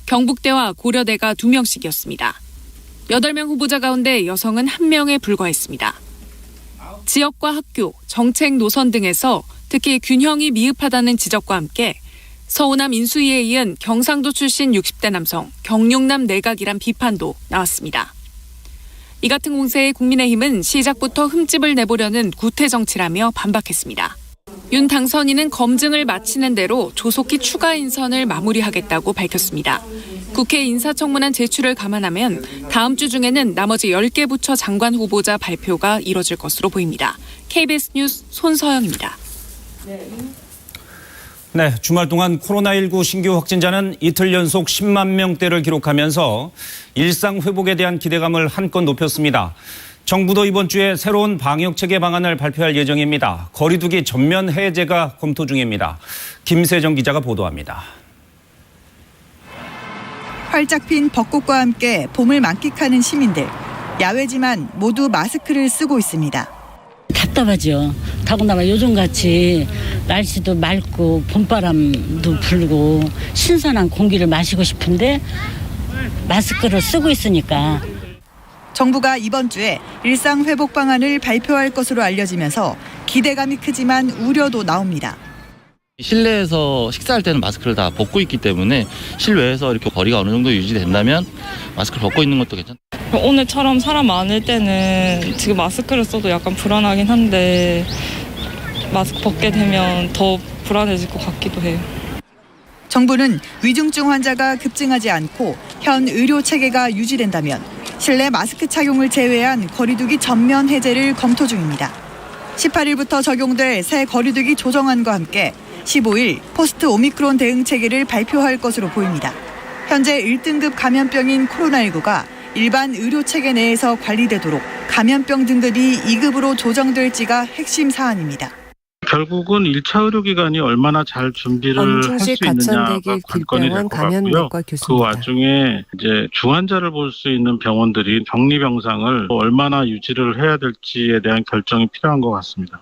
경북대와 고려대가 2명씩이었습니다. 8명 후보자 가운데 여성은 1명에 불과했습니다. 지역과 학교, 정책 노선 등에서 특히 균형이 미흡하다는 지적과 함께 서호남 인수위에 이은 경상도 출신 60대 남성 경룡남 내각이란 비판도 나왔습니다. 이 같은 공세에 국민의힘은 시작부터 흠집을 내보려는 구태 정치라며 반박했습니다. 윤 당선인은 검증을 마치는 대로 조속히 추가 인선을 마무리하겠다고 밝혔습니다. 국회 인사청문한 제출을 감안하면 다음 주 중에는 나머지 10개 부처 장관 후보자 발표가 이뤄질 것으로 보입니다. KBS 뉴스 손서영입니다. 네, 주말 동안 코로나19 신규 확진자는 이틀 연속 10만 명대를 기록하면서 일상 회복에 대한 기대감을 한껏 높였습니다. 정부도 이번 주에 새로운 방역체계 방안을 발표할 예정입니다. 거리두기 전면 해제가 검토 중입니다. 김세정 기자가 보도합니다. 활짝 핀 벚꽃과 함께 봄을 만끽하는 시민들. 야외지만 모두 마스크를 쓰고 있습니다. 답답하죠. 더군다나 요즘같이 날씨도 맑고 봄바람도 불고 신선한 공기를 마시고 싶은데 마스크를 쓰고 있으니까. 정부가 이번 주에 일상 회복 방안을 발표할 것으로 알려지면서 기대감이 크지만 우려도 나옵니다. 실내에서 식사할 때는 마스크를 다 벗고 있기 때문에 실외에서 이렇게 거리가 어느 정도 유지된다면 마스크를 벗고 있는 것도 괜찮다. 오늘처럼 사람 많을 때는 지금 마스크를 써도 약간 불안하긴 한데 마스크 벗게 되면 더 불안해질 것 같기도 해요. 정부는 위중증 환자가 급증하지 않고 현 의료 체계가 유지된다면 실내 마스크 착용을 제외한 거리두기 전면 해제를 검토 중입니다. 18일부터 적용될 새 거리두기 조정안과 함께 15일 포스트 오미크론 대응 체계를 발표할 것으로 보입니다. 현재 1등급 감염병인 코로나19가 일반 의료 체계 내에서 관리되도록 감염병 등급이 2급으로 조정될지가 핵심 사안입니다. 결국은 1차 의료기관이 얼마나 잘 준비를 할 수 있느냐가 관건이 될 것 같고요. 그 와중에 이제 중환자를 볼 수 있는 병원들이 격리 병상을 얼마나 유지를 해야 될지에 대한 결정이 필요한 것 같습니다.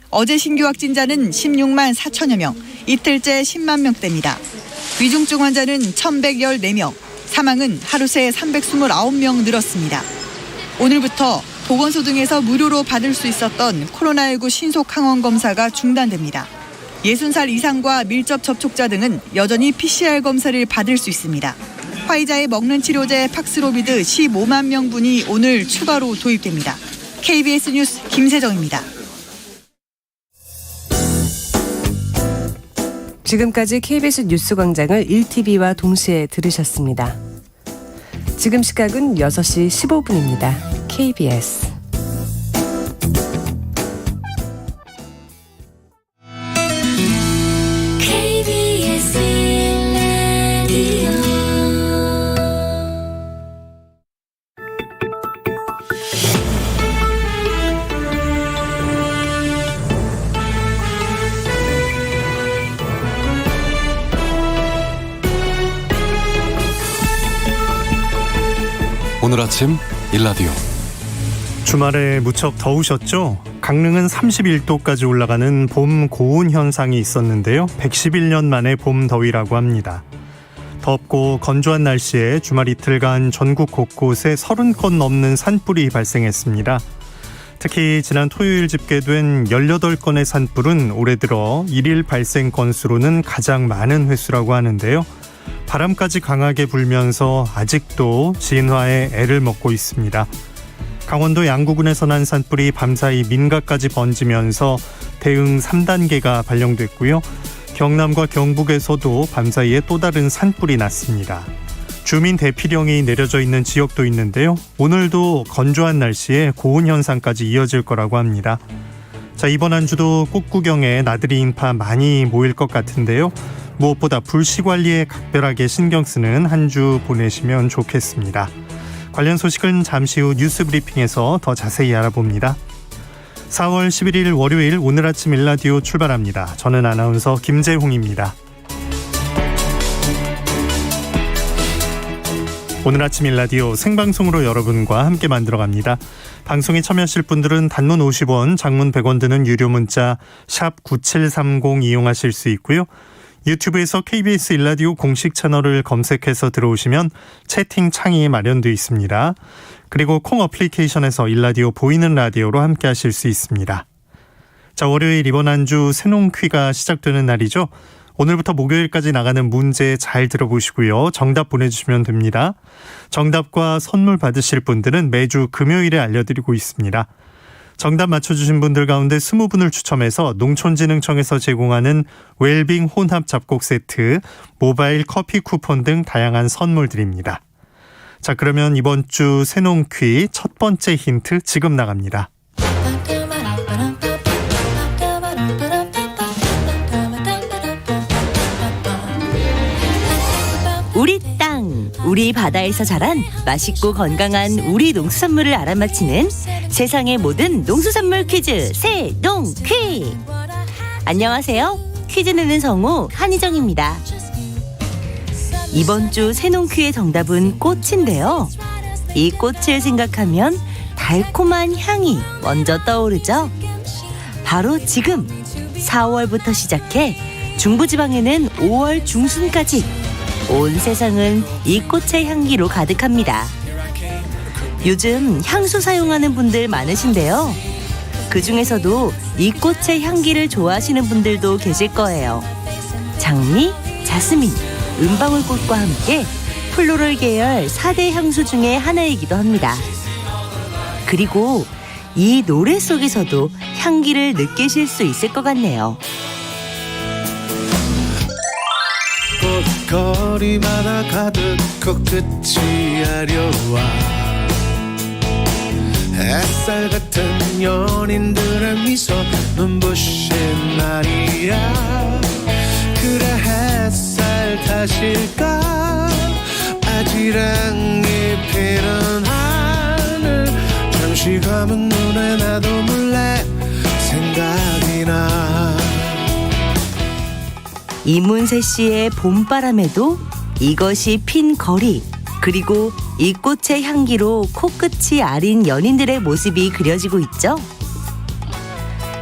어제 신규 확진자는 16만 4천여 명, 이틀째 10만 명대입니다. 위중증 환자는 1,114명, 사망은 하루 새 329명 늘었습니다. 오늘부터 보건소 등에서 무료로 받을 수 있었던 코로나19 신속 항원 검사가 중단됩니다. 60살 이상과 밀접 접촉자 등은 여전히 PCR 검사를 받을 수 있습니다. 화이자의 먹는 치료제 팍스로비드 15만 명분이 오늘 추가로 도입됩니다. KBS 뉴스 김세정입니다. 지금까지 KBS 뉴스광장을 1TV와 동시에 들으셨습니다. 지금 시각은 6시 15분입니다. KBS 오늘 아침 일라디오. 주말에 무척 더우셨죠? 강릉은 31도까지 올라가는 봄 고온 현상이 있었는데요. 111년 만에 봄 더위라고 합니다. 덥고 건조한 날씨에 주말 이틀간 전국 곳곳에 30건 넘는 산불이 발생했습니다. 특히 지난 토요일 집계된 18건의 산불은 올해 들어 일일 발생 건수로는 가장 많은 횟수라고 하는데요. 바람까지 강하게 불면서 아직도 진화에 애를 먹고 있습니다. 강원도 양구군에서 난 산불이 밤사이 민가까지 번지면서 대응 3단계가 발령됐고요. 경남과 경북에서도 밤사이에 또 다른 산불이 났습니다. 주민 대피령이 내려져 있는 지역도 있는데요. 오늘도 건조한 날씨에 고온 현상까지 이어질 거라고 합니다. 자, 이번 한 주도 꽃구경에 나들이 인파 많이 모일 것 같은데요. 무엇보다 불씨 관리에 각별하게 신경 쓰는 한 주 보내시면 좋겠습니다. 관련 소식은 잠시 후 뉴스 브리핑에서 더 자세히 알아봅니다. 4월 11일 월요일 오늘 아침 일라디오 출발합니다. 저는 아나운서 김재홍입니다. 오늘 아침 일라디오 생방송으로 여러분과 함께 만들어갑니다. 방송에 참여하실 분들은 단문 50원, 장문 100원 드는 유료 문자 샵 9730 이용하실 수 있고요. 유튜브에서 KBS 일라디오 공식 채널을 검색해서 들어오시면 채팅 창이 마련되어 있습니다. 그리고 콩 어플리케이션에서 일라디오 보이는 라디오로 함께 하실 수 있습니다. 자, 월요일 이번 한 주 새농퀴가 시작되는 날이죠. 오늘부터 목요일까지 나가는 문제 잘 들어보시고요. 정답 보내주시면 됩니다. 정답과 선물 받으실 분들은 매주 금요일에 알려드리고 있습니다. 정답 맞춰주신 분들 가운데 20분을 추첨해서 농촌진흥청에서 제공하는 웰빙 혼합 잡곡 세트, 모바일 커피 쿠폰 등 다양한 선물 드립니다. 자, 그러면 이번 주 새농퀴 첫 번째 힌트 지금 나갑니다. 우리 땅, 우리 바다에서 자란 맛있고 건강한 우리 농수산물을 알아맞히는 세상의 모든 농수산물 퀴즈 새농퀴. 안녕하세요. 퀴즈 내는 성우 한희정입니다. 이번 주 새농퀴의 정답은 꽃인데요. 이 꽃을 생각하면 달콤한 향이 먼저 떠오르죠. 바로 지금 4월부터 시작해 중부지방에는 5월 중순까지 온 세상은 이 꽃의 향기로 가득합니다. 요즘 향수 사용하는 분들 많으신데요. 그 중에서도 이 꽃의 향기를 좋아하시는 분들도 계실 거예요. 장미, 자스민, 은방울꽃과 함께 플로럴 계열 4대 향수 중에 하나이기도 합니다. 그리고 이 노래 속에서도 향기를 느끼실 수 있을 것 같네요. 거리마다 가득 코끝이 아려와 햇살 같은 연인들의 미소 눈부신 날이야. 그래 햇살 탓일까 아지랑이 피는 하늘 잠시 감은 눈에 나도 몰래 생각이 나. 이문세 씨의 봄바람에도 이것이 핀 거리, 그리고 이 꽃의 향기로 코끝이 아린 연인들의 모습이 그려지고 있죠.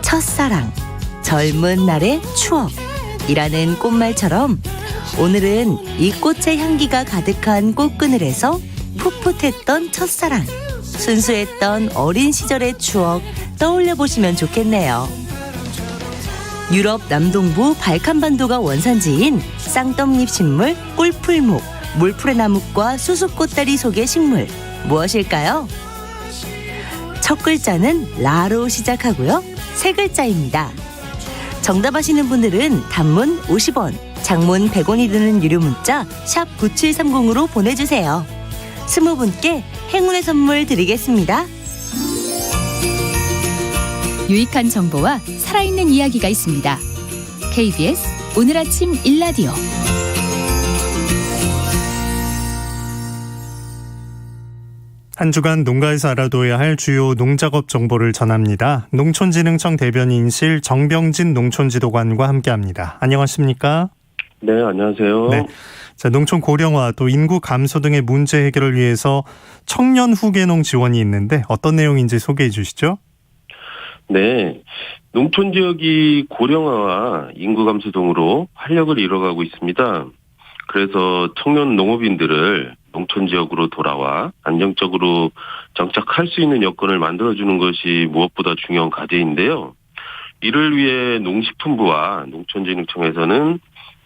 첫사랑, 젊은 날의 추억이라는 꽃말처럼 오늘은 이 꽃의 향기가 가득한 꽃그늘에서 풋풋했던 첫사랑, 순수했던 어린 시절의 추억 떠올려 보시면 좋겠네요. 유럽 남동부 발칸반도가 원산지인 쌍떡잎 식물 꿀풀목, 물풀의 나무과 수수꽃다리 속의 식물 무엇일까요? 첫 글자는 라로 시작하고요. 세 글자입니다. 정답하시는 분들은 단문 50원, 장문 100원이 드는 유료 문자 샵 9730으로 보내주세요. 20분께 행운의 선물 드리겠습니다. 유익한 정보와 살아있는 이야기가 있습니다. KBS 오늘 아침 일라디오. 한 주간 농가에서 알아둬야 할 주요 농작업 정보를 전합니다. 농촌진흥청 대변인실 정병진 농촌지도관과 함께합니다. 안녕하십니까? 네, 안녕하세요. 네. 자, 농촌 고령화 또 인구 감소 등의 문제 해결을 위해서 청년 후계농 지원이 있는데 어떤 내용인지 소개해 주시죠. 네, 농촌 지역이 고령화와 인구 감소 등으로 활력을 이뤄가고 있습니다. 그래서 청년 농업인들을 농촌 지역으로 돌아와 안정적으로 정착할 수 있는 여건을 만들어주는 것이 무엇보다 중요한 과제인데요. 이를 위해 농식품부와 농촌진흥청에서는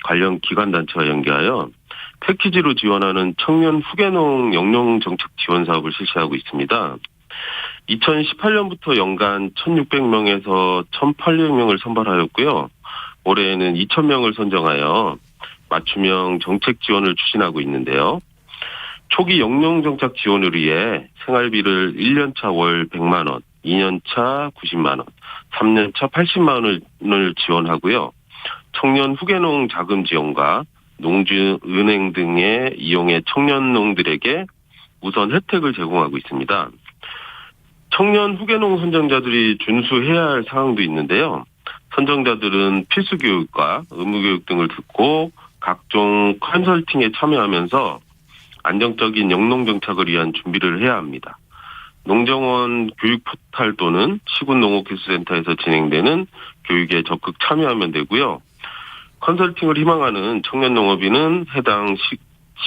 관련 기관단체와 연계하여 패키지로 지원하는 청년 후계농 영농 정책 지원 사업을 실시하고 있습니다. 2018년부터 연간 1,600명에서 1,800명을 선발하였고요. 올해에는 2,000명을 선정하여 맞춤형 정책 지원을 추진하고 있는데요. 초기 영농 정착 지원을 위해 생활비를 1년차 월 100만 원, 2년차 90만 원, 3년차 80만 원을 지원하고요. 청년 후계농 자금 지원과 농지은행 등의 이용해 청년농들에게 우선 혜택을 제공하고 있습니다. 청년 후계농 선정자들이 준수해야 할 사항도 있는데요. 선정자들은 필수 교육과 의무 교육 등을 듣고 각종 컨설팅에 참여하면서 안정적인 영농 정착을 위한 준비를 해야 합니다. 농정원 교육 포탈 또는 시군 농업기술센터에서 진행되는 교육에 적극 참여하면 되고요. 컨설팅을 희망하는 청년 농업인은 해당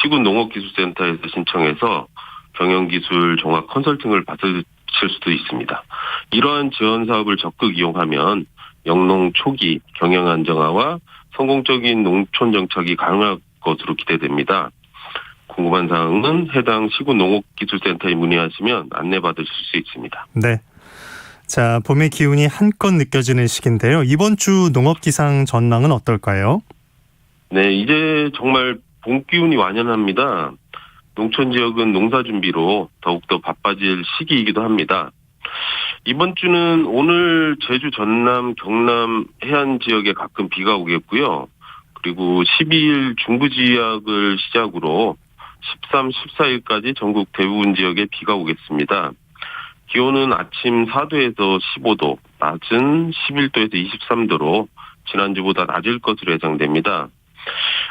시군 농업기술센터에서 신청해서 경영기술 종합 컨설팅을 받으실 수도 있습니다. 이러한 지원 사업을 적극 이용하면 영농 초기 경영 안정화와 성공적인 농촌 정착이 가능할 것으로 기대됩니다. 궁금한 사항은 해당 시군 농업기술센터에 문의하시면 안내받으실 수 있습니다. 네. 자, 봄의 기운이 한껏 느껴지는 시기인데요. 이번 주 농업기상 전망은 어떨까요? 네, 이제 정말 봄 기운이 완연합니다. 농촌 지역은 농사 준비로 더욱더 바빠질 시기이기도 합니다. 이번 주는 오늘 제주, 전남, 경남 해안 지역에 가끔 비가 오겠고요. 그리고 12일 중부 지역을 시작으로 13, 14일까지 전국 대부분 지역에 비가 오겠습니다. 기온은 아침 4도에서 15도, 낮은 11도에서 23도로 지난주보다 낮을 것으로 예상됩니다.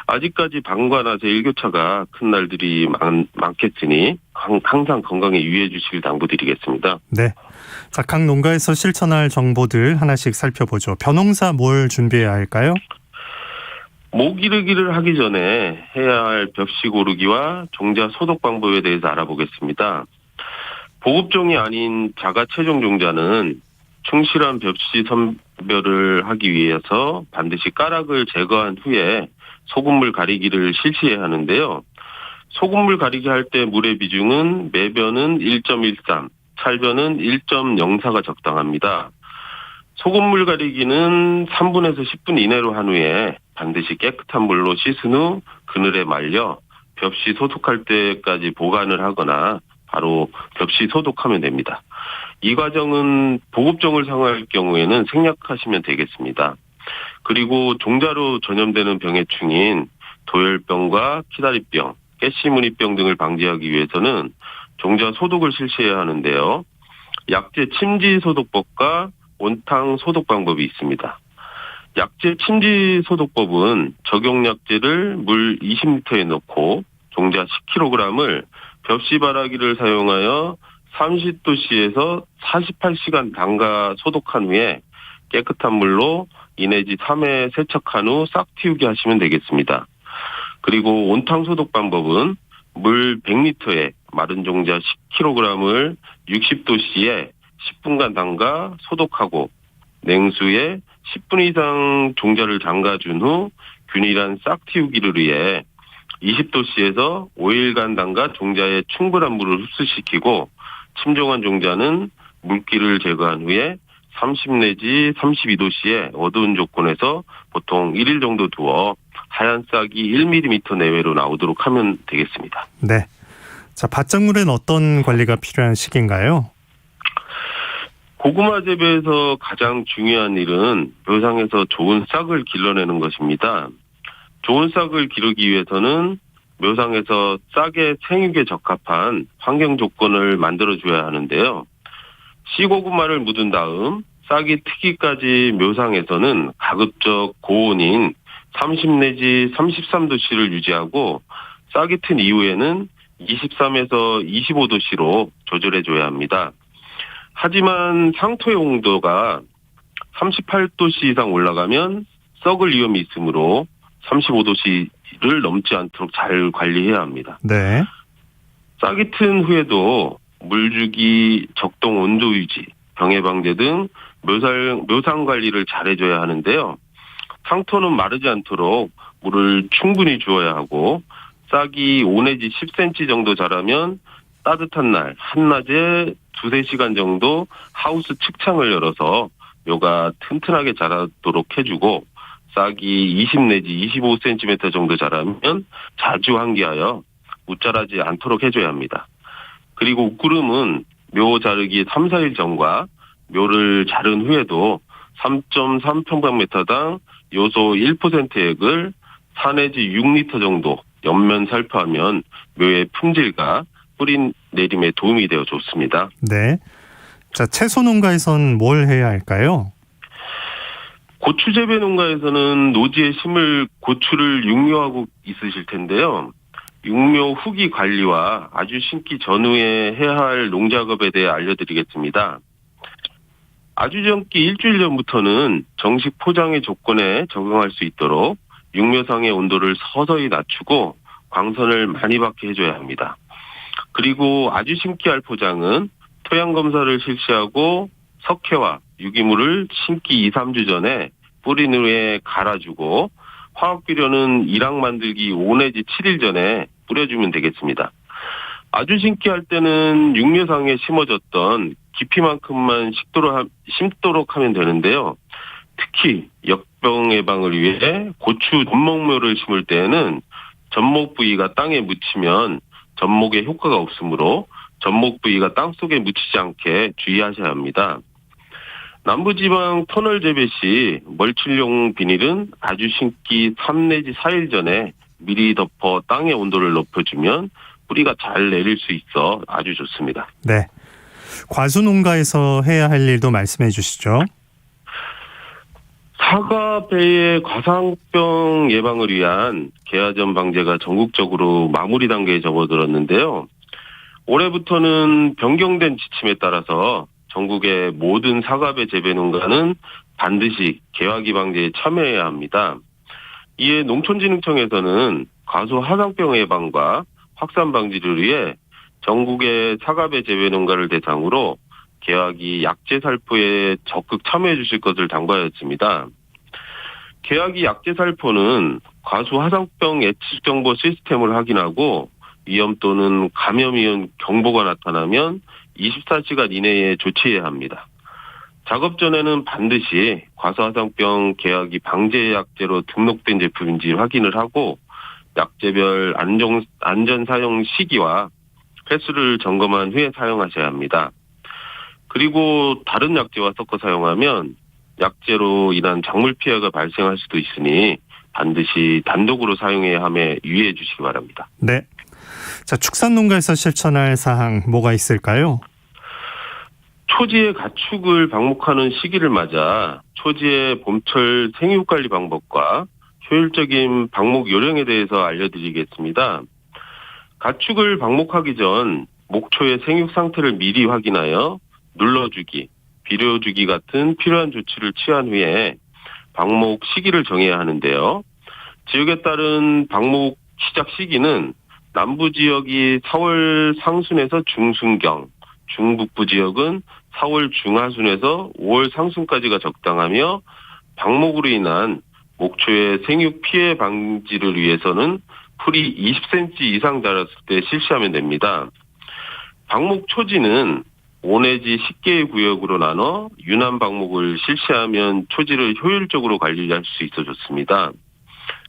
아직까지 밤과 낮의 일교차가 큰 날들이 많겠으니 항상 건강에 유의해 주시길 당부드리겠습니다. 네. 자, 각 농가에서 실천할 정보들 하나씩 살펴보죠. 벼농사 뭘 준비해야 할까요? 모기르기를 하기 전에 해야 할 벽시 고르기와 종자 소독 방법에 대해서 알아보겠습니다. 보급종이 아닌 자가 채종 종자는 충실한 벽시 선별을 하기 위해서 반드시 까락을 제거한 후에 소금물 가리기를 실시해야 하는데요. 소금물 가리기 할 때 물의 비중은 매변은 1.13, 찰변은 1.04가 적당합니다. 소금물 가리기는 3분에서 10분 이내로 한 후에 반드시 깨끗한 물로 씻은 후 그늘에 말려 벽시 소독할 때까지 보관을 하거나 바로 벽시 소독하면 됩니다. 이 과정은 보급종을 사용할 경우에는 생략하시면 되겠습니다. 그리고 종자로 전염되는 병해충인 도열병과 키다리병, 가시무늬병 등을 방지하기 위해서는 종자 소독을 실시해야 하는데요. 약재 침지 소독법과 온탕 소독 방법이 있습니다. 약재 침지 소독법은 적용 약재를 물 20리터에 넣고 종자 10kg을 벽시바라기를 사용하여 30도씨에서 48시간 담가 소독한 후에 깨끗한 물로 2 내지 3회 세척한 후 싹 틔우게 하시면 되겠습니다. 그리고 온탕 소독 방법은 물 100리터에 마른 종자 10kg을 60도씨에 10분간 담가 소독하고 냉수에 10분 이상 종자를 담가준 후 균일한 싹 틔우기를 위해 20도씨에서 5일간 담가 종자에 충분한 물을 흡수시키고 침종한 종자는 물기를 제거한 후에 30 내지 32도씨의 어두운 조건에서 보통 1일 정도 두어 하얀 싹이 1mm 내외로 나오도록 하면 되겠습니다. 네. 자, 밭작물엔 어떤 관리가 필요한 시기인가요? 고구마 재배에서 가장 중요한 일은 묘상에서 좋은 싹을 길러내는 것입니다. 좋은 싹을 기르기 위해서는 묘상에서 싹의 생육에 적합한 환경 조건을 만들어줘야 하는데요. 씨고구마를 묻은 다음 싹이 트기까지 묘상에서는 가급적 고온인 30 내지 33도씨를 유지하고 싹이 튼 이후에는 23에서 25도씨로 조절해줘야 합니다. 하지만 상토의 온도가 38도씨 이상 올라가면 썩을 위험이 있으므로 35도씨를 넘지 않도록 잘 관리해야 합니다. 네. 싹이 튼 후에도 물주기, 적동 온도 유지, 병해 방제 등 묘상 관리를 잘해줘야 하는데요. 상토는 마르지 않도록 물을 충분히 주어야 하고 싹이 5 내지 10cm 정도 자라면 따뜻한 날 한낮에 2-3시간 정도 하우스 측창을 열어서 묘가 튼튼하게 자라도록 해주고 싹이 20 내지 25cm 정도 자라면 자주 환기하여 웃자라지 않도록 해줘야 합니다. 그리고 웃구름은 묘 자르기 3-4일 전과 묘를 자른 후에도 3.3평방미터당 요소 1%액을 4 내지 6리터 정도 옆면 살포하면 묘의 품질과 뿌리 내림에 도움이 되어 좋습니다. 네. 자, 채소 농가에선 뭘 해야 할까요? 고추 재배 농가에서는 노지에 심을 고추를 육묘하고 있으실 텐데요. 육묘 후기 관리와 아주 심기 전후에 해야 할 농작업에 대해 알려드리겠습니다. 아주 젊기 일주일 전부터는 정식 포장의 조건에 적응할 수 있도록 육묘상의 온도를 서서히 낮추고 광선을 많이 받게 해줘야 합니다. 그리고 아주 심기할 포장은 토양 검사를 실시하고 석회와 유기물을 심기 2, 3주 전에 뿌린 후에 갈아주고 화학비료는 1학 만들기 5 내지 7일 전에 뿌려주면 되겠습니다. 아주 심기할 때는 육묘상에 심어졌던 깊이만큼만 심도록 하면 되는데요. 특히 역병 예방을 위해 고추 전목묘를 심을 때에는 전목 부위가 땅에 묻히면 전목에 효과가 없으므로 전목 부위가 땅속에 묻히지 않게 주의하셔야 합니다. 남부지방 터널 재배 시 멀칭용 비닐은 아주 심기 3 내지 4일 전에 미리 덮어 땅의 온도를 높여주면 뿌리가 잘 내릴 수 있어 아주 좋습니다. 네. 과수 농가에서 해야 할 일도 말씀해 주시죠. 사과배의 과상병 예방을 위한 개화전 방제가 전국적으로 마무리 단계에 접어들었는데요. 올해부터는 변경된 지침에 따라서 전국의 모든 사과배 재배 농가는 반드시 개화기 방제에 참여해야 합니다. 이에 농촌진흥청에서는 과수 화상병 예방과 확산 방지를 위해 전국의 사과배 재배 농가를 대상으로 개화기 약재 살포에 적극 참여해 주실 것을 당부하였습니다. 개화기 약재 살포는 과수 화상병 예측 정보 시스템을 확인하고 위험 또는 감염 위험 경보가 나타나면 24시간 이내에 조치해야 합니다. 작업 전에는 반드시 과수화상병 개화기 방제 약재로 등록된 제품인지 확인을 하고 약재별 안전 사용 시기와 횟수를 점검한 후에 사용하셔야 합니다. 그리고 다른 약재와 섞어 사용하면 약재로 인한 작물 피해가 발생할 수도 있으니 반드시 단독으로 사용해야 함에 유의해 주시기 바랍니다. 네. 자, 축산농가에서 실천할 사항 뭐가 있을까요? 초지의 가축을 방목하는 시기를 맞아 초지의 봄철 생육관리 방법과 효율적인 방목 요령에 대해서 알려드리겠습니다. 가축을 방목하기 전 목초의 생육 상태를 미리 확인하여 눌러주기, 비료주기 같은 필요한 조치를 취한 후에 방목 시기를 정해야 하는데요. 지역에 따른 방목 시작 시기는 남부 지역이 4월 상순에서 중순경, 중북부 지역은 4월 중하순에서 5월 상순까지가 적당하며 방목으로 인한 목초의 생육 피해 방지를 위해서는 풀이 20cm 이상 자랐을 때 실시하면 됩니다. 방목 초지는 5 내지 10개의 구역으로 나눠 유난 방목을 실시하면 초지를 효율적으로 관리할 수 있어 좋습니다.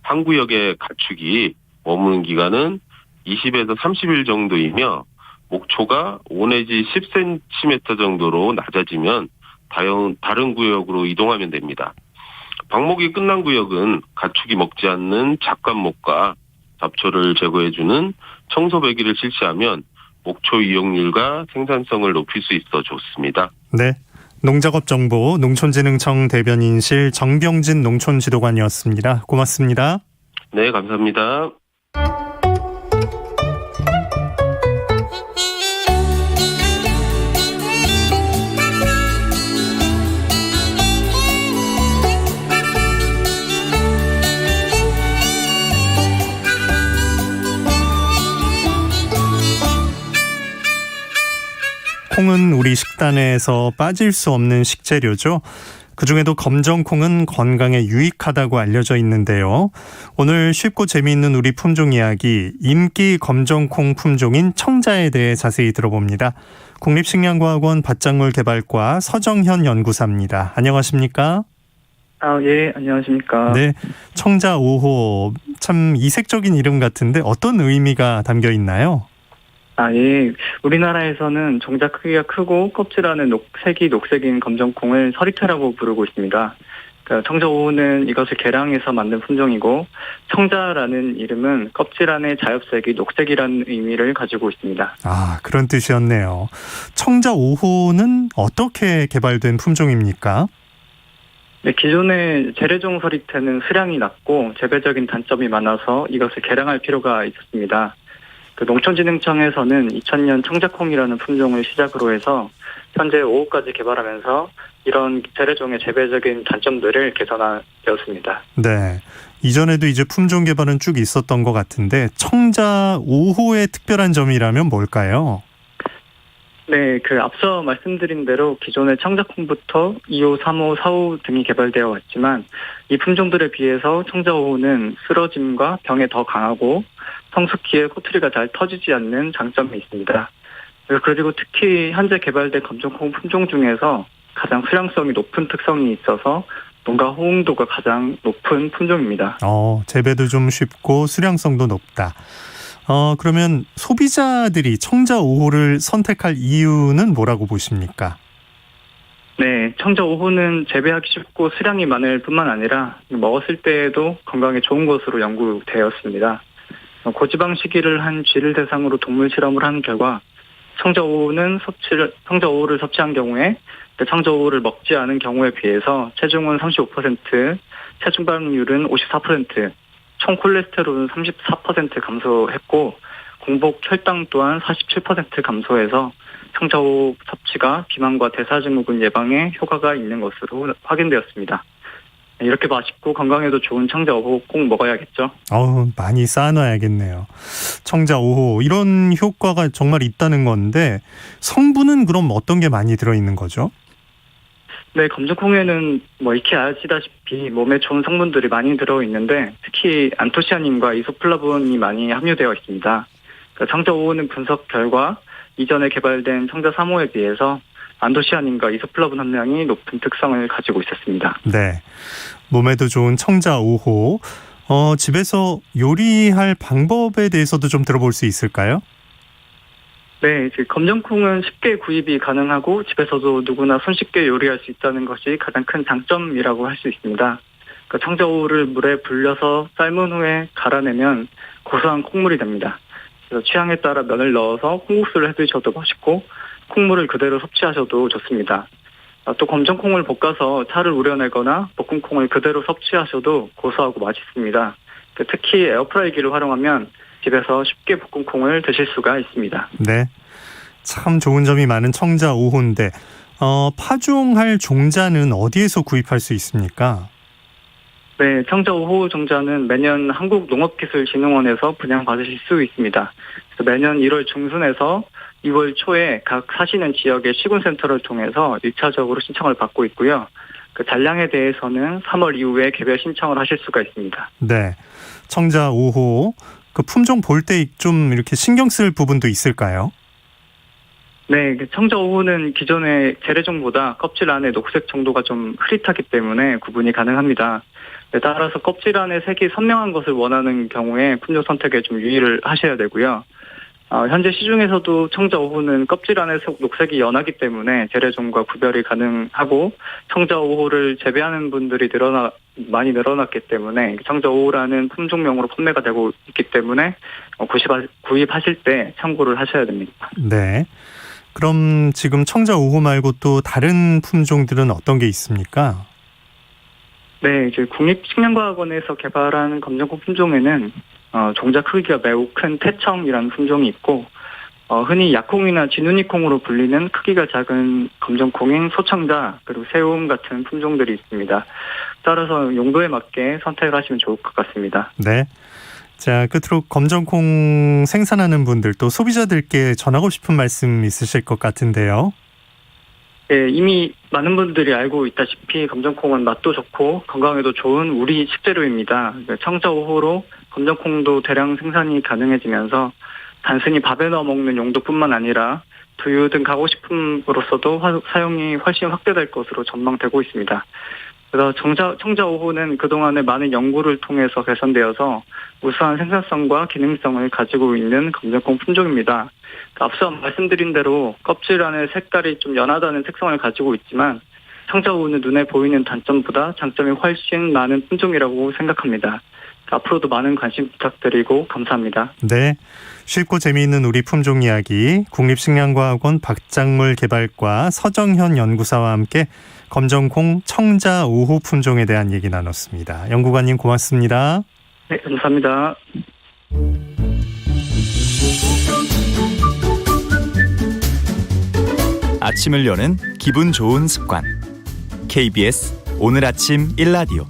한 구역의 가축이 머무는 기간은 20에서 30일 정도이며 목초가 5 내지 10cm 정도로 낮아지면 다른 구역으로 이동하면 됩니다. 방목이 끝난 구역은 가축이 먹지 않는 잡간목과 잡초를 제거해주는 청소배기를 실시하면 목초 이용률과 생산성을 높일 수 있어 좋습니다. 네. 농작업 정보 농촌진흥청 대변인실 정병진 농촌지도관이었습니다. 고맙습니다. 네, 감사합니다. 콩은 우리 식단에서 빠질 수 없는 식재료죠. 그중에도 검정콩은 건강에 유익하다고 알려져 있는데요. 오늘 쉽고 재미있는 우리 품종 이야기, 인기 검정콩 품종인 청자에 대해 자세히 들어봅니다. 국립식량과학원 밭작물 개발과 서정현 연구사입니다. 안녕하십니까? 예, 안녕하십니까? 네, 청자 5호 참 이색적인 이름 같은데 어떤 의미가 담겨 있나요? 예. 우리나라에서는 종자 크기가 크고 껍질 안에 녹색인 검정콩을 서리태라고 부르고 있습니다. 그러니까 청자 5호는 이것을 개량해서 만든 품종이고 청자라는 이름은 껍질 안에 자엽색이 녹색이라는 의미를 가지고 있습니다. 그런 뜻이었네요. 청자 5호는 어떻게 개발된 품종입니까? 네, 기존의 재래종 서리태는 수량이 낮고 재배적인 단점이 많아서 이것을 개량할 필요가 있었습니다. 농촌진흥청에서는 2000년 청자콩이라는 품종을 시작으로 해서 현재 5호까지 개발하면서 이런 재래종의 재배적인 단점들을 개선하였습니다. 네. 이전에도 이제 품종 개발은 쭉 있었던 것 같은데 청자 5호의 특별한 점이라면 뭘까요? 네, 앞서 말씀드린 대로 기존의 청자콩부터 2호, 3호, 4호 등이 개발되어 왔지만 이 품종들에 비해서 청자 5호는 쓰러짐과 병에 더 강하고 성숙기에 꼬투리가 잘 터지지 않는 장점이 있습니다. 그리고 특히 현재 개발된 검정콩 품종 중에서 가장 수량성이 높은 특성이 있어서 농가 호응도가 가장 높은 품종입니다. 재배도 좀 쉽고 수량성도 높다. 그러면 소비자들이 청자 5호를 선택할 이유는 뭐라고 보십니까? 네, 청자 5호는 재배하기 쉽고 수량이 많을 뿐만 아니라 먹었을 때에도 건강에 좋은 것으로 연구되었습니다. 고지방 시기를 한 쥐를 대상으로 동물 실험을 한 결과 청자 5호를 섭취한 경우에 청자 5호를 먹지 않은 경우에 비해서 체중은 35%, 체중 발육률은 54%, 총 콜레스테롤은 34% 감소했고 공복 혈당 또한 47% 감소해서 청자 5호 섭취가 비만과 대사증후군 예방에 효과가 있는 것으로 확인되었습니다. 이렇게 맛있고 건강에도 좋은 청자 5호 꼭 먹어야겠죠. 많이 쌓아놔야겠네요. 청자 5호 이런 효과가 정말 있다는 건데 성분은 그럼 어떤 게 많이 들어있는 거죠? 네, 검정콩에는 익히 아시다시피 몸에 좋은 성분들이 많이 들어있는데 특히 안토시아닌과 이소플라본이 많이 함유되어 있습니다. 청자 5호는 분석 결과 이전에 개발된 청자 3호에 비해서 안토시아닌과 이소플라본 함량이 높은 특성을 가지고 있었습니다. 네, 몸에도 좋은 청자 5호. 집에서 요리할 방법에 대해서도 좀 들어볼 수 있을까요? 네, 검정콩은 쉽게 구입이 가능하고 집에서도 누구나 손쉽게 요리할 수 있다는 것이 가장 큰 장점이라고 할 수 있습니다. 청자 5호를 물에 불려서 삶은 후에 갈아내면 고소한 콩물이 됩니다. 그래서 취향에 따라 면을 넣어서 콩국수를 해드셔도 맛있고 콩물을 그대로 섭취하셔도 좋습니다. 또 검정콩을 볶아서 차를 우려내거나 볶은 콩을 그대로 섭취하셔도 고소하고 맛있습니다. 특히 에어프라이기를 활용하면 집에서 쉽게 볶은 콩을 드실 수가 있습니다. 네, 참 좋은 점이 많은 청자 5호인데 파종할 종자는 어디에서 구입할 수 있습니까? 네, 청자 5호 종자는 매년 한국농업기술진흥원에서 분양받으실 수 있습니다. 그래서 매년 1월 중순에서 2월 초에 각 사시는 지역의 시군센터를 통해서 1차적으로 신청을 받고 있고요. 잔량에 대해서는 3월 이후에 개별 신청을 하실 수가 있습니다. 네, 청자 5호 품종 볼 때 좀 이렇게 신경 쓸 부분도 있을까요? 네, 청자 5호는 기존의 재래종보다 껍질 안의 녹색 정도가 좀 흐릿하기 때문에 구분이 가능합니다. 따라서 껍질 안의 색이 선명한 것을 원하는 경우에 품종 선택에 좀 유의를 하셔야 되고요. 현재 시중에서도 청자 5호는 껍질 안의 녹색이 연하기 때문에 재래종과 구별이 가능하고 청자 5호를 재배하는 분들이 많이 늘어났기 때문에 청자 5호라는 품종명으로 판매가 되고 있기 때문에 구입하실 때 참고를 하셔야 됩니다. 네. 그럼 지금 청자 5호 말고 또 다른 품종들은 어떤 게 있습니까? 네, 국립식량과학원에서 개발한 검정콩 품종에는 종자 크기가 매우 큰 태청이라는 품종이 있고 흔히 약콩이나 진우니콩으로 불리는 크기가 작은 검정콩인 소청자 그리고 새우음 같은 품종들이 있습니다. 따라서 용도에 맞게 선택을 하시면 좋을 것 같습니다. 네. 자, 끝으로 검정콩 생산하는 분들 또 소비자들께 전하고 싶은 말씀 있으실 것 같은데요. 네, 이미 많은 분들이 알고 있다시피 검정콩은 맛도 좋고 건강에도 좋은 우리 식재료입니다. 청자 5호로 검정콩도 대량 생산이 가능해지면서 단순히 밥에 넣어 먹는 용도뿐만 아니라 두유 등 가공식품으로서도 사용이 훨씬 확대될 것으로 전망되고 있습니다. 그래서 청자 5호는 그동안의 많은 연구를 통해서 개선되어서 우수한 생산성과 기능성을 가지고 있는 검정콩 품종입니다. 앞서 말씀드린 대로 껍질 안의 색깔이 좀 연하다는 특성을 가지고 있지만 청자 5호는 눈에 보이는 단점보다 장점이 훨씬 많은 품종이라고 생각합니다. 앞으로도 많은 관심 부탁드리고 감사합니다. 네, 쉽고 재미있는 우리 품종 이야기 국립식량과학원 박작물 개발과 서정현 연구사와 함께 검정콩 청자 5호 품종에 대한 얘기 나눴습니다. 연구관님 고맙습니다. 네, 감사합니다. 아침을 여는 기분 좋은 습관. KBS 오늘 아침 1라디오.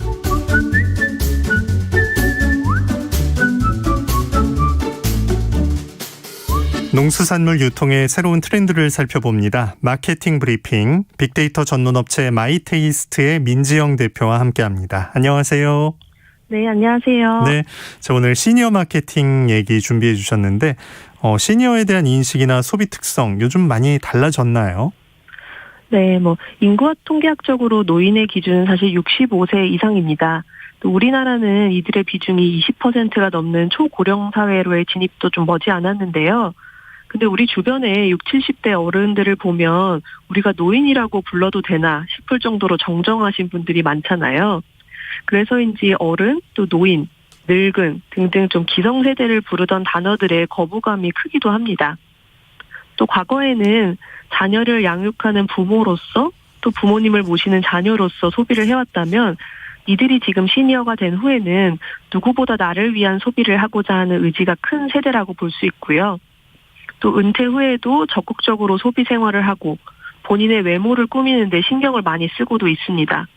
농수산물 유통의 새로운 트렌드를 살펴봅니다. 마케팅 브리핑, 빅데이터 전문업체 마이테이스트의 민지영 대표와 함께합니다. 안녕하세요. 네, 안녕하세요. 네, 저 오늘 시니어 마케팅 얘기 준비해 주셨는데 시니어에 대한 인식이나 소비 특성 요즘 많이 달라졌나요? 네, 인구와 통계학적으로 노인의 기준은 사실 65세 이상입니다. 또 우리나라는 이들의 비중이 20%가 넘는 초고령 사회로의 진입도 좀 머지 않았는데요. 근데 우리 주변에 60, 70대 어른들을 보면 우리가 노인이라고 불러도 되나 싶을 정도로 정정하신 분들이 많잖아요. 그래서인지 어른, 또 노인, 늙은 등등 좀 기성세대를 부르던 단어들의 거부감이 크기도 합니다. 또 과거에는 자녀를 양육하는 부모로서 또 부모님을 모시는 자녀로서 소비를 해왔다면 이들이 지금 시니어가 된 후에는 누구보다 나를 위한 소비를 하고자 하는 의지가 큰 세대라고 볼 수 있고요. 또 은퇴 후에도 적극적으로 소비 생활을 하고 본인의 외모를 꾸미는 데 신경을 많이 쓰고도 있습니다.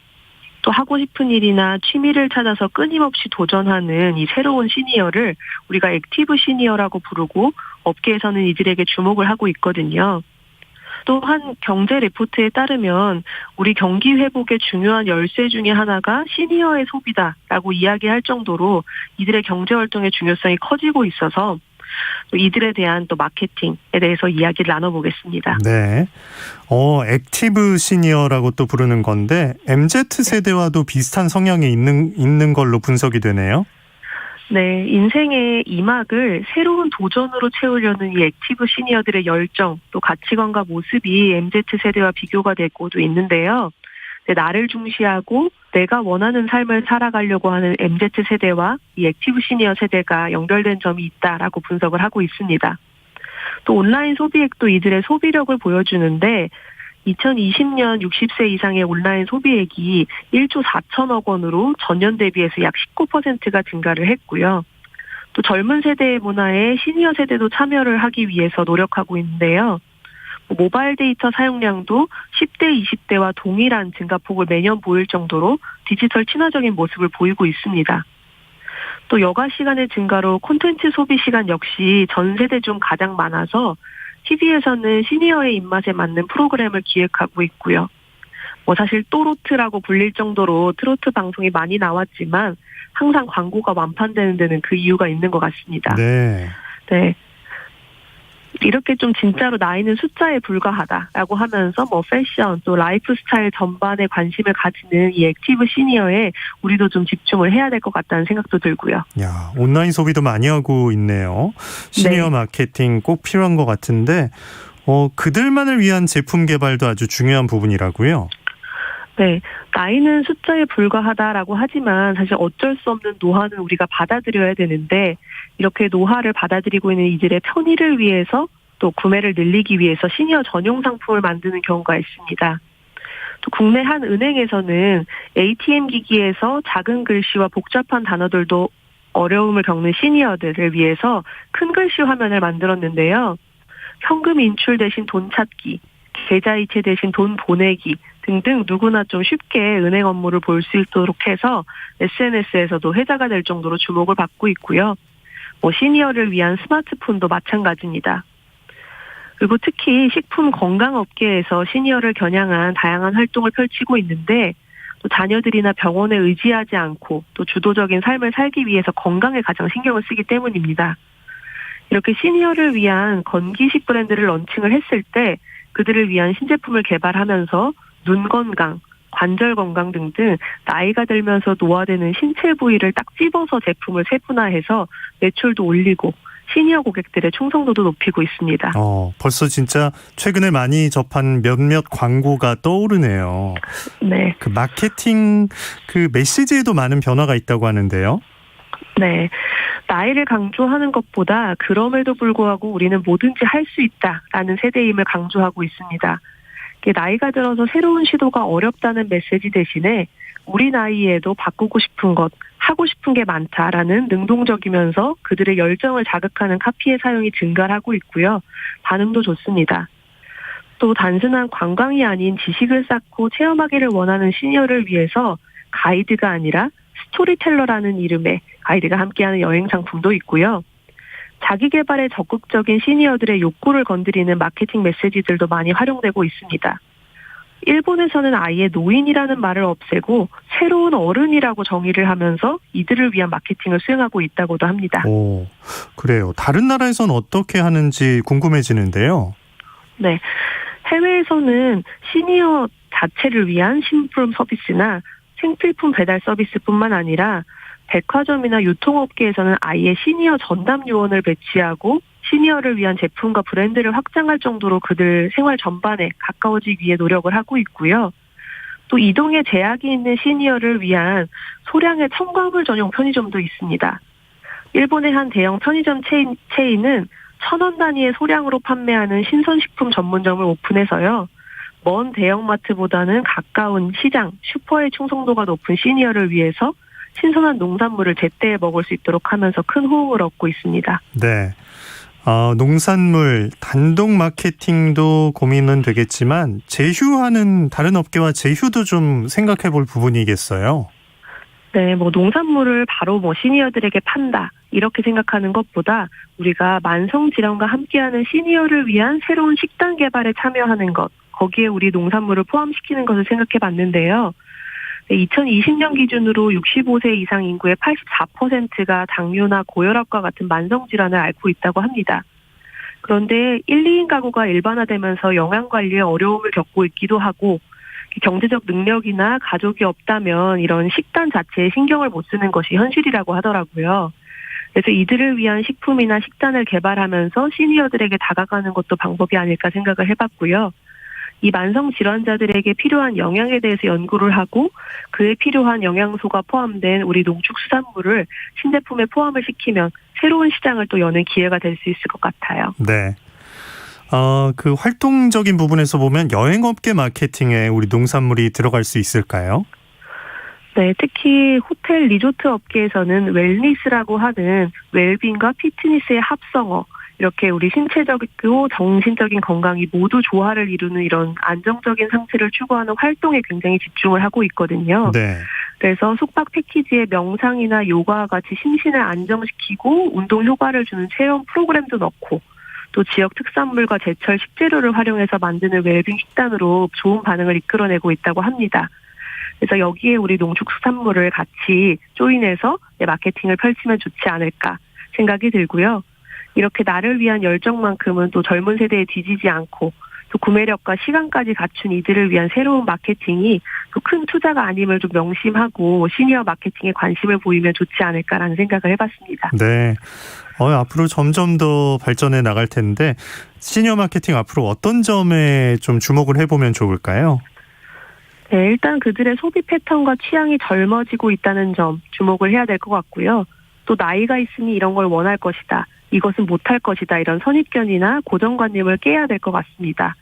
또 하고 싶은 일이나 취미를 찾아서 끊임없이 도전하는 이 새로운 시니어를 우리가 액티브 시니어라고 부르고 업계에서는 이들에게 주목을 하고 있거든요. 또 한 경제 레포트에 따르면 우리 경기 회복의 중요한 열쇠 중에 하나가 시니어의 소비다라고 이야기할 정도로 이들의 경제 활동의 중요성이 커지고 있어서 또 이들에 대한 또 마케팅에 대해서 이야기를 나눠보겠습니다. 네, 액티브 시니어라고 또 부르는 건데 MZ세대와도 비슷한 성향이 있는 걸로 분석이 되네요. 네, 인생의 이막을 새로운 도전으로 채우려는 이 액티브 시니어들의 열정, 또 가치관과 모습이 MZ세대와 비교가 되고도 있는데요. 네, 나를 중시하고 내가 원하는 삶을 살아가려고 하는 MZ세대와 이 액티브 시니어 세대가 연결된 점이 있다라고 분석을 하고 있습니다. 또 온라인 소비액도 이들의 소비력을 보여주는데 2020년 60세 이상의 온라인 소비액이 1조 4천억 원으로 전년 대비해서 약 19%가 증가를 했고요. 또 젊은 세대의 문화에 시니어 세대도 참여를 하기 위해서 노력하고 있는데요. 모바일 데이터 사용량도 10대, 20대와 동일한 증가폭을 매년 보일 정도로 디지털 친화적인 모습을 보이고 있습니다. 또 여가 시간의 증가로 콘텐츠 소비 시간 역시 전 세대 중 가장 많아서 TV에서는 시니어의 입맛에 맞는 프로그램을 기획하고 있고요. 사실 또로트라고 불릴 정도로 트로트 방송이 많이 나왔지만 항상 광고가 완판되는 데는 그 이유가 있는 것 같습니다. 네. 네. 이렇게 좀 진짜로 나이는 숫자에 불과하다라고 하면서 패션 또 라이프 스타일 전반에 관심을 가지는 이 액티브 시니어에 우리도 좀 집중을 해야 될 것 같다는 생각도 들고요. 야, 온라인 소비도 많이 하고 있네요. 시니어 마케팅 꼭 필요한 것 같은데 그들만을 위한 제품 개발도 아주 중요한 부분이라고요. 네, 나이는 숫자에 불과하다라고 하지만 사실 어쩔 수 없는 노화는 우리가 받아들여야 되는데 이렇게 노화를 받아들이고 있는 이들의 편의를 위해서 또 구매를 늘리기 위해서 시니어 전용 상품을 만드는 경우가 있습니다. 또 국내 한 은행에서는 ATM 기기에서 작은 글씨와 복잡한 단어들도 어려움을 겪는 시니어들을 위해서 큰 글씨 화면을 만들었는데요. 현금 인출 대신 돈 찾기, 계좌이체 대신 돈 보내기 등등 누구나 좀 쉽게 은행 업무를 볼 수 있도록 해서 SNS에서도 회자가 될 정도로 주목을 받고 있고요. 시니어를 위한 스마트폰도 마찬가지입니다. 그리고 특히 식품 건강 업계에서 시니어를 겨냥한 다양한 활동을 펼치고 있는데 또 자녀들이나 병원에 의지하지 않고 또 주도적인 삶을 살기 위해서 건강에 가장 신경을 쓰기 때문입니다. 이렇게 시니어를 위한 건기식 브랜드를 런칭을 했을 때 그들을 위한 신제품을 개발하면서 눈 건강, 관절 건강 등등 나이가 들면서 노화되는 신체 부위를 딱 집어서 제품을 세분화해서 매출도 올리고 시니어 고객들의 충성도도 높이고 있습니다. 벌써 진짜 최근에 많이 접한 몇몇 광고가 떠오르네요. 네. 그 마케팅 그 메시지에도 많은 변화가 있다고 하는데요. 네. 나이를 강조하는 것보다 그럼에도 불구하고 우리는 뭐든지 할 수 있다라는 세대임을 강조하고 있습니다. 나이가 들어서 새로운 시도가 어렵다는 메시지 대신에 우리 나이에도 바꾸고 싶은 것, 하고 싶은 게 많다라는 능동적이면서 그들의 열정을 자극하는 카피의 사용이 증가하고 있고요. 반응도 좋습니다. 또 단순한 관광이 아닌 지식을 쌓고 체험하기를 원하는 시니어를 위해서 가이드가 아니라 스토리텔러라는 이름의 가이드가 함께하는 여행 상품도 있고요. 자기 개발에 적극적인 시니어들의 욕구를 건드리는 마케팅 메시지들도 많이 활용되고 있습니다. 일본에서는 아예 노인이라는 말을 없애고 새로운 어른이라고 정의를 하면서 이들을 위한 마케팅을 수행하고 있다고도 합니다. 오, 그래요. 다른 나라에서는 어떻게 하는지 궁금해지는데요. 네. 해외에서는 시니어 자체를 위한 신품 서비스나 생필품 배달 서비스뿐만 아니라 백화점이나 유통업계에서는 아예 시니어 전담 요원을 배치하고 시니어를 위한 제품과 브랜드를 확장할 정도로 그들 생활 전반에 가까워지기 위해 노력을 하고 있고요. 또 이동에 제약이 있는 시니어를 위한 소량의 첨가물 전용 편의점도 있습니다. 일본의 한 대형 편의점 체인은 1,000원 단위의 소량으로 판매하는 신선식품 전문점을 오픈해서요. 먼 대형마트보다는 가까운 시장, 슈퍼의 충성도가 높은 시니어를 위해서 신선한 농산물을 제때에 먹을 수 있도록 하면서 큰 호응을 얻고 있습니다. 네. 농산물 단독 마케팅도 고민은 되겠지만 제휴하는 다른 업계와 제휴도 좀 생각해 볼 부분이겠어요. 네, 농산물을 바로 시니어들에게 판다 이렇게 생각하는 것보다 우리가 만성질환과 함께하는 시니어를 위한 새로운 식단 개발에 참여하는 것, 거기에 우리 농산물을 포함시키는 것을 생각해 봤는데요. 2020년 기준으로 65세 이상 인구의 84%가 당뇨나 고혈압과 같은 만성질환을 앓고 있다고 합니다. 그런데 1, 2인 가구가 일반화되면서 영양관리에 어려움을 겪고 있기도 하고 경제적 능력이나 가족이 없다면 이런 식단 자체에 신경을 못 쓰는 것이 현실이라고 하더라고요. 그래서 이들을 위한 식품이나 식단을 개발하면서 시니어들에게 다가가는 것도 방법이 아닐까 생각을 해봤고요. 이 만성 질환자들에게 필요한 영양에 대해서 연구를 하고 그에 필요한 영양소가 포함된 우리 농축수산물을 신제품에 포함을 시키면 새로운 시장을 또 여는 기회가 될 수 있을 것 같아요. 네. 그 활동적인 부분에서 보면 여행업계 마케팅에 우리 농산물이 들어갈 수 있을까요? 네, 특히 호텔 리조트 업계에서는 웰니스라고 하는 웰빙과 피트니스의 합성어, 이렇게 우리 신체적이고 정신적인 건강이 모두 조화를 이루는 이런 안정적인 상태를 추구하는 활동에 굉장히 집중을 하고 있거든요. 네. 그래서 숙박 패키지에 명상이나 요가와 같이 심신을 안정시키고 운동 효과를 주는 체험 프로그램도 넣고 또 지역 특산물과 제철 식재료를 활용해서 만드는 웰빙 식단으로 좋은 반응을 이끌어내고 있다고 합니다. 그래서 여기에 우리 농축수산물을 같이 조인해서 마케팅을 펼치면 좋지 않을까 생각이 들고요. 이렇게 나를 위한 열정만큼은 또 젊은 세대에 뒤지지 않고 또 구매력과 시간까지 갖춘 이들을 위한 새로운 마케팅이 또 큰 투자가 아님을 좀 명심하고 시니어 마케팅에 관심을 보이면 좋지 않을까라는 생각을 해봤습니다. 네. 앞으로 점점 더 발전해 나갈 텐데 시니어 마케팅 앞으로 어떤 점에 좀 주목을 해보면 좋을까요? 네, 일단 그들의 소비 패턴과 취향이 젊어지고 있다는 점 주목을 해야 될 것 같고요. 또 나이가 있으니 이런 걸 원할 것이다. 이것은 못할 것이다. 이런 선입견이나 고정관념을 깨야 될 것 같습니다.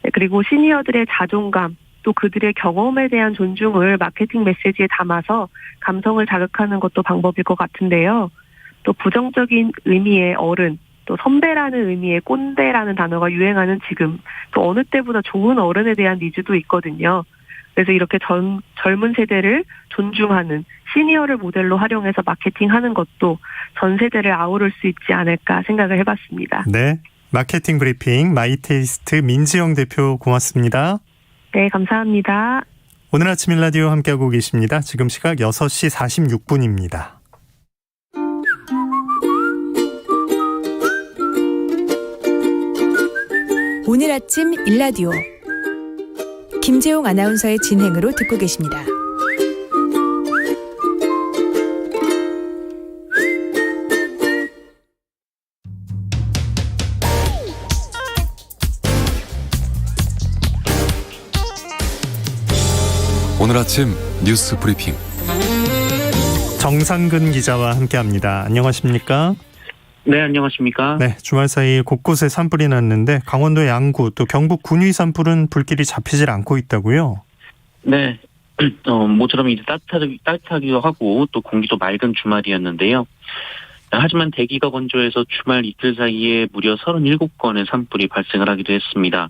네, 그리고 시니어들의 자존감, 또 그들의 경험에 대한 존중을 마케팅 메시지에 담아서 감성을 자극하는 것도 방법일 것 같은데요. 또 부정적인 의미의 어른, 또 선배라는 의미의 꼰대라는 단어가 유행하는 지금 또 어느 때보다 좋은 어른에 대한 니즈도 있거든요. 그래서 이렇게 젊은 세대를 존중하는 시니어를 모델로 활용해서 마케팅하는 것도 전 세대를 아우를 수 있지 않을까 생각을 해봤습니다. 네, 마케팅 브리핑 마이테이스트 민지영 대표 고맙습니다. 네, 감사합니다. 오늘 아침 일라디오 함께하고 계십니다. 지금 시각 6시 46분입니다. 오늘 아침 일라디오 김재용 아나운서의 진행으로 듣고 계십니다. 오늘 아침 뉴스 브리핑 정상근 기자와 함께합니다. 안녕하십니까? 네, 안녕하십니까? 네, 주말 사이 곳곳에 산불이 났는데 강원도 양구 또 경북 군위 산불은 불길이 잡히질 않고 있다고요? 네, 모처럼 이제 따뜻하기도 하고 또 공기도 맑은 주말이었는데요. 하지만 대기가 건조해서 주말 이틀 사이에 무려 37건의 산불이 발생을 하기도 했습니다.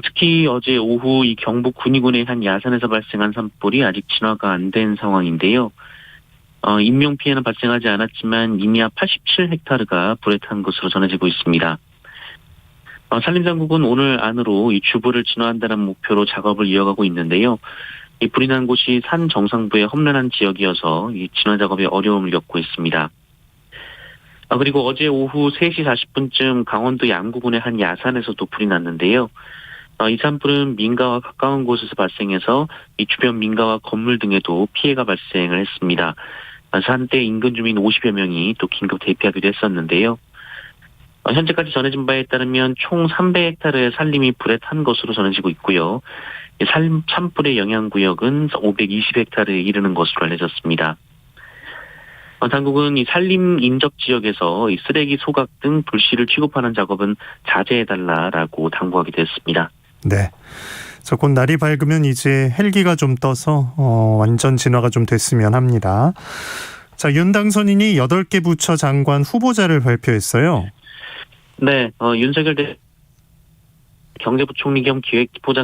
특히 어제 오후 이 경북 군위군의 한 야산에서 발생한 산불이 아직 진화가 안 된 상황인데요. 인명 피해는 발생하지 않았지만 이미 87헥타르가 불에 탄 것으로 전해지고 있습니다. 산림당국은 오늘 안으로 이 주부를 진화한다는 목표로 작업을 이어가고 있는데요. 이 불이 난 곳이 산 정상부의 험난한 지역이어서 이 진화 작업에 어려움을 겪고 있습니다. 그리고 어제 오후 3시 40분쯤 강원도 양구군의 한 야산에서도 불이 났는데요. 이 산불은 민가와 가까운 곳에서 발생해서 이 주변 민가와 건물 등에도 피해가 발생을 했습니다. 산대 인근 주민 50여 명이 또 긴급 대피하기도 했었는데요. 현재까지 전해진 바에 따르면 총 300헥타르의 산림이 불에 탄 것으로 전해지고 있고요. 산불의 영향구역은 520헥타르에 이르는 것으로 알려졌습니다. 당국은 이 산림 인접 지역에서 이 쓰레기 소각 등 불씨를 취급하는 작업은 자제해달라라고 당부하기도 했습니다. 네. 자, 곧 날이 밝으면 이제 헬기가 좀 떠서 완전 진화가 좀 됐으면 합니다. 자, 윤 당선인이 8개 부처 장관 후보자를 발표했어요. 네, 윤석열 경제부총리 겸 기획재정부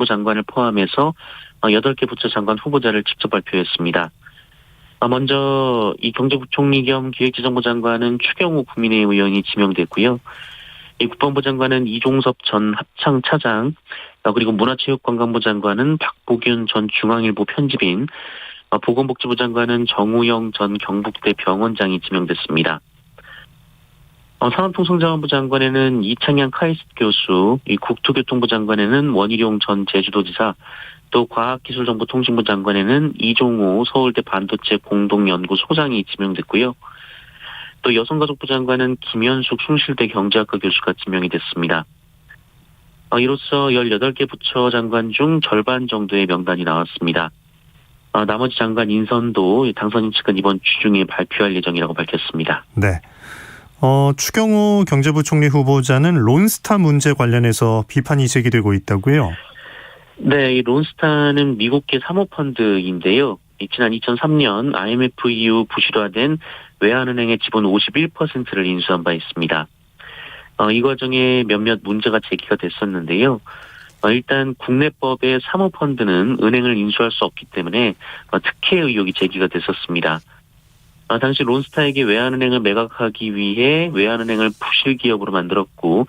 장관을 포함해서 8개 부처 장관 후보자를 직접 발표했습니다. 먼저 이 경제부총리 겸 기획재정부 장관은 추경호 국민의힘 의원이 지명됐고요. 이 국방부 장관은 이종섭 전 합창 차장, 그리고 문화체육관광부 장관은 박보균 전 중앙일보 편집인, 보건복지부 장관은 정우영 전 경북대 병원장이 지명됐습니다. 산업통상자원부 장관에는 이창양 카이스트 교수, 이 국토교통부 장관에는 원희룡 전 제주도지사, 또 과학기술정보통신부 장관에는 이종호 서울대 반도체 공동연구 소장이 지명됐고요. 또 여성가족부 장관은 김현숙 숭실대 경제학과 교수가 지명이 됐습니다. 이로써 18개 부처 장관 중 절반 정도의 명단이 나왔습니다. 나머지 장관 인선도 당선인 측은 이번 주 중에 발표할 예정이라고 밝혔습니다. 네. 추경호 경제부총리 후보자는 론스타 문제 관련해서 비판이 제기되고 있다고요? 네, 이 론스타는 미국계 사모펀드인데요. 지난 2003년 IMF 이후 부실화된 외환은행의 지분 51%를 인수한 바 있습니다. 이 과정에 몇몇 문제가 제기가 됐었는데요. 일단 국내법의 사모펀드는 은행을 인수할 수 없기 때문에 특혜 의혹이 제기가 됐었습니다. 당시 론스타에게 외환은행을 매각하기 위해 외환은행을 부실기업으로 만들었고,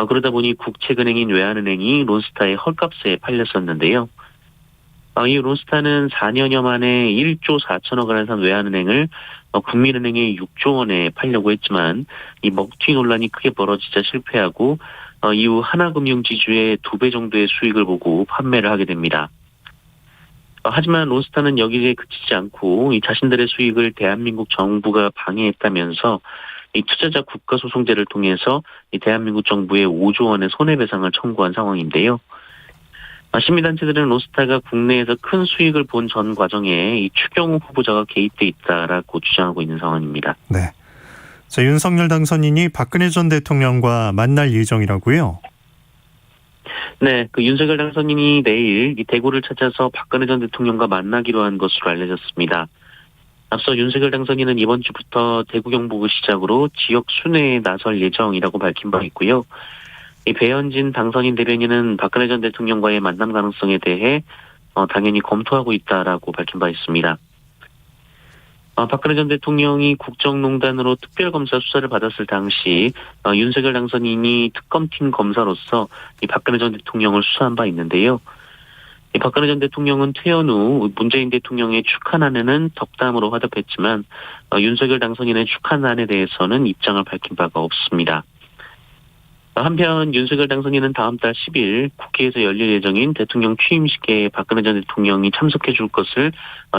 그러다 보니 국책은행인 외환은행이 론스타의 헐값에 팔렸었는데요. 이 론스타는 4년여 만에 1조 4천억 원에 산 외환은행을 국민은행에 6조 원에 팔려고 했지만 이 먹튀 논란이 크게 벌어지자 실패하고 이후 하나금융지주의 2배 정도의 수익을 보고 판매를 하게 됩니다. 하지만 론스타는 여기에 그치지 않고 이 자신들의 수익을 대한민국 정부가 방해했다면서 이 투자자 국가소송제를 통해서 이 대한민국 정부에 5조 원의 손해배상을 청구한 상황인데요. 시민단체들은 론스타가 국내에서 큰 수익을 본 전 과정에 이 추경호 후보자가 개입돼 있다라고 주장하고 있는 상황입니다. 네. 자, 윤석열 당선인이 박근혜 전 대통령과 만날 예정이라고요? 네, 윤석열 당선인이 내일 이 대구를 찾아서 박근혜 전 대통령과 만나기로 한 것으로 알려졌습니다. 앞서 윤석열 당선인은 이번 주부터 대구 경북을 시작으로 지역 순회에 나설 예정이라고 밝힌 바 있고요. 이 배현진 당선인 대변인은 박근혜 전 대통령과의 만남 가능성에 대해 당연히 검토하고 있다라고 밝힌 바 있습니다. 박근혜 전 대통령이 국정농단으로 특별검사 수사를 받았을 당시 윤석열 당선인이 특검팀 검사로서 이 박근혜 전 대통령을 수사한 바 있는데요. 이 박근혜 전 대통령은 퇴원 후 문재인 대통령의 축하난에는 덕담으로 화답했지만 윤석열 당선인의 축하난에 대해서는 입장을 밝힌 바가 없습니다. 한편 윤석열 당선인은 다음 달 10일 국회에서 열릴 예정인 대통령 취임식에 박근혜 전 대통령이 참석해 줄 것을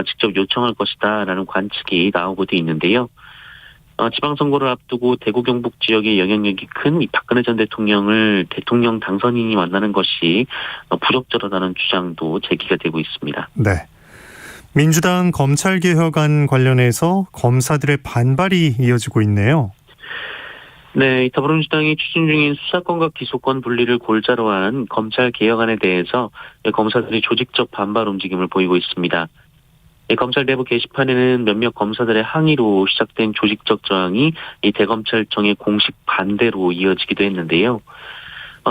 직접 요청할 것이다라는 관측이 나오고 돼 있는데요. 지방선거를 앞두고 대구 경북 지역의 영향력이 큰 이 박근혜 전 대통령을 대통령 당선인이 만나는 것이 부적절하다는 주장도 제기가 되고 있습니다. 네. 민주당 검찰개혁안 관련해서 검사들의 반발이 이어지고 있네요. 네, 더불어민주당이 추진 중인 수사권과 기소권 분리를 골자로 한 검찰 개혁안에 대해서 검사들이 조직적 반발 움직임을 보이고 있습니다. 검찰 내부 게시판에는 몇몇 검사들의 항의로 시작된 조직적 저항이 이 대검찰청의 공식 반대로 이어지기도 했는데요.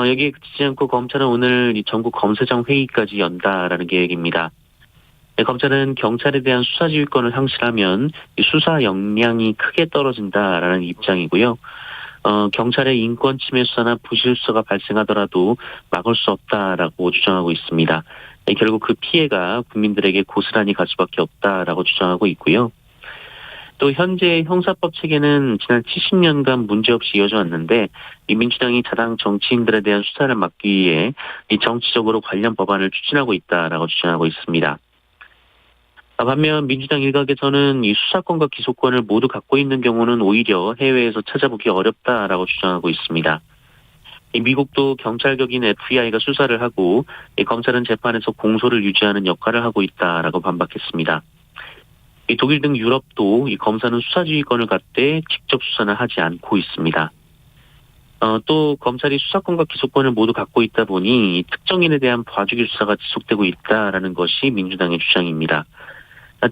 여기에 그치지 않고 검찰은 오늘 이 전국 검사장 회의까지 연다라는 계획입니다. 검찰은 경찰에 대한 수사 지휘권을 상실하면 이 수사 역량이 크게 떨어진다라는 입장이고요. 경찰의 인권 침해 수사나 부실 수사가 발생하더라도 막을 수 없다라고 주장하고 있습니다. 결국 그 피해가 국민들에게 고스란히 갈 수밖에 없다라고 주장하고 있고요. 또 현재 형사법 체계는 지난 70년간 문제없이 이어져 왔는데 이 민주당이 자당 정치인들에 대한 수사를 막기 위해 이 정치적으로 관련 법안을 추진하고 있다라고 주장하고 있습니다. 반면 민주당 일각에서는 이 수사권과 기소권을 모두 갖고 있는 경우는 오히려 해외에서 찾아보기 어렵다라고 주장하고 있습니다. 이 미국도 경찰격인 FBI가 수사를 하고 이 검찰은 재판에서 공소를 유지하는 역할을 하고 있다라고 반박했습니다. 이 독일 등 유럽도 이 검사는 수사지휘권을 갖되 직접 수사는 하지 않고 있습니다. 또 검찰이 수사권과 기소권을 모두 갖고 있다 보니 이 특정인에 대한 봐주기 수사가 지속되고 있다라는 것이 민주당의 주장입니다.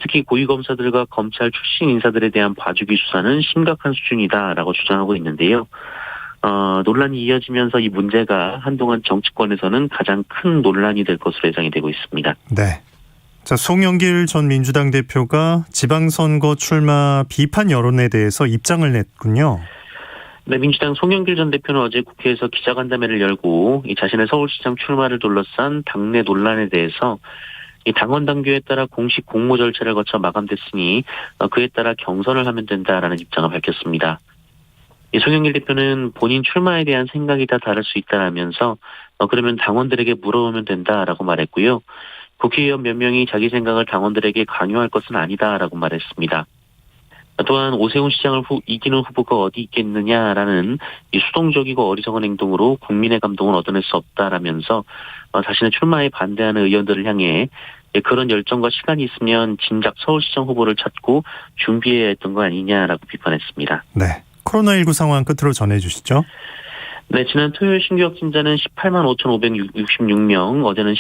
특히 고위검사들과 검찰 출신 인사들에 대한 봐주기 수사는 심각한 수준이다라고 주장하고 있는데요. 논란이 이어지면서 이 문제가 한동안 정치권에서는 가장 큰 논란이 될 것으로 예상이 되고 있습니다. 네. 자, 송영길 전 민주당 대표가 지방선거 출마 비판 여론에 대해서 입장을 냈군요. 네, 민주당 송영길 전 대표는 어제 국회에서 기자간담회를 열고 이 자신의 서울시장 출마를 둘러싼 당내 논란에 대해서 이 당원 당규에 따라 공식 공모 절차를 거쳐 마감됐으니 그에 따라 경선을 하면 된다라는 입장을 밝혔습니다. 이 송영길 대표는 본인 출마에 대한 생각이 다 다를 수 있다라면서 그러면 당원들에게 물어보면 된다라고 말했고요. 국회의원 몇 명이 자기 생각을 당원들에게 강요할 것은 아니다라고 말했습니다. 또한 오세훈 시장을 이기는 후보가 어디 있겠느냐라는 이 수동적이고 어리석은 행동으로 국민의 감동을 얻어낼 수 없다라면서 자신의 출마에 반대하는 의원들을 향해 그런 열정과 시간이 있으면 진작 서울시장 후보를 찾고 준비해야 했던 거 아니냐라고 비판했습니다. 네, 코로나19 상황 끝으로 전해주시죠. 네, 지난 토요일 신규 확진자는 18만 5,566명, 어제는